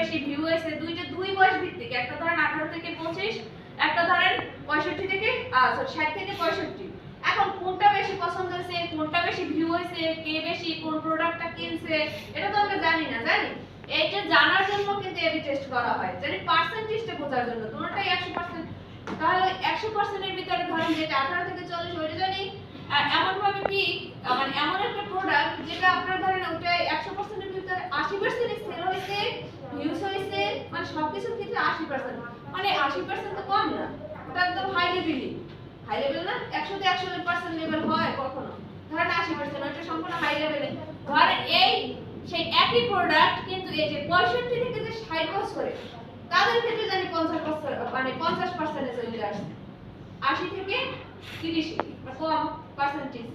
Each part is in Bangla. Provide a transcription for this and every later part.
বেশি ভিউ হয়েছে, দুই বয়স ভিত্তিক, একটা ধরেন 18 থেকে 25, একটা ধরেন 65 থেকে 60 থেকে 65। এখন কোনটা বেশি পছন্দ হয়েছে, কোনটা বেশি ভিউ হয়েছে, কে বেশি কোন প্রোডাক্টটা কিনছে, এটা তো আমরা জানি না, জানি। এইটা জানার জন্য কিন্তু এবি টেস্ট করা হয়, জানি পার্সেন্টেজটা বোঝার জন্য। কোনটাই 100%, তাহলে 100% এর ভিতরে ধরেন যেটা 18 থেকে 40 ওইটা জানি এমন ভাবে কি, মানে এমন একটা প্রোডাক্ট যেটা আপনার ধরেন ওটা 100% এর ভিতরে 80% সেল হয়েছে, ভিউজ হয়েছে, মানে সবকিছুর ক্ষেত্রে 80%, মানে 80% তো কম না, ওটা একদম হাই লেভেলই, হাই লেভেল না। 100 তে 100% লেভেল হয় কখনো, ধরেন 80% ওটা সম্পূর্ণ হাই লেভেলে। ধরেন এই সেই একই প্রোডাক্ট কিন্তু এই যে 65 থেকে যে 60 বছর করে তাদের ক্ষেত্রে জানি 50%, মানে 50% চলে আসছে, 80 থেকে 30 কম পার্সেন্টেজ।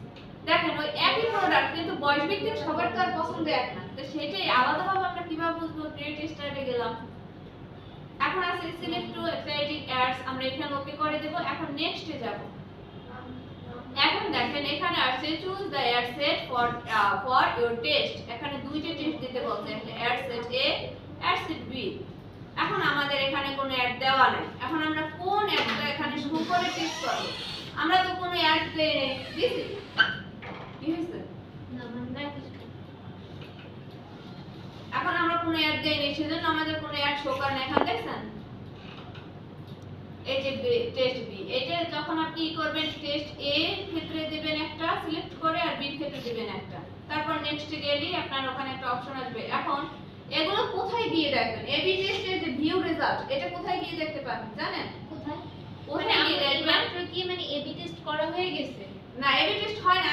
দেখেন ওই একই প্রোডাক্ট কিন্তু বয়স ভিত্তিক সবার তো আর পছন্দ এক না, তো সেটাই আলাদাভাবে আমরা কিভাবে বুঝবো? ক্রিয়েটিভ স্টাইলে গেলাম, এখন আছে সিলেক্ট টু ক্রিয়েটিভ অ্যাডস, আমরা এখানে ওকে করে দেব। এখন নেক্সটে যাব। এখন দেখেন এখানে আছে choose the ad set for your test, এখানে দুইটা টেস্ট দিতে বলছে, একটা অ্যাড সেট এ, অ্যাড সেট বি। এখন আমাদের এখানে কোনো অ্যাড দেওয়া নাই, এখন আমরা কোন অ্যাডটা এখানে শো করে টেস্ট করব? আমরা তো কোনো অ্যাড দিছি, কি হইছে না, মানে এখন আমরা কোনো অ্যাড দেইনি, সেজন্য আমাদের কোনো অ্যাড শো করে না। এখানে দেখছেন এই যে টেস্ট বি, এটা যখন আপনি কি করবেন, টেস্ট এ ক্ষেত্রে দিবেন একটা সিলেক্ট করে, আর বি ক্ষেত্রে দিবেন একটা, তারপর নেক্সট গেলেই আপনার ওখানে একটা অপশন আসবে। এখন এগুলো কোথায় গিয়ে দেখবেন? এবি টেস্টের যে ভিউ রেজাল্ট, এটা কোথায় গিয়ে দেখতে পাবেন জানেন? কোথায়? ওখানে গিয়ে দেখবেন। কি মানে এবি টেস্ট করা হয়ে গেছে? না, এবি টেস্ট হয় না,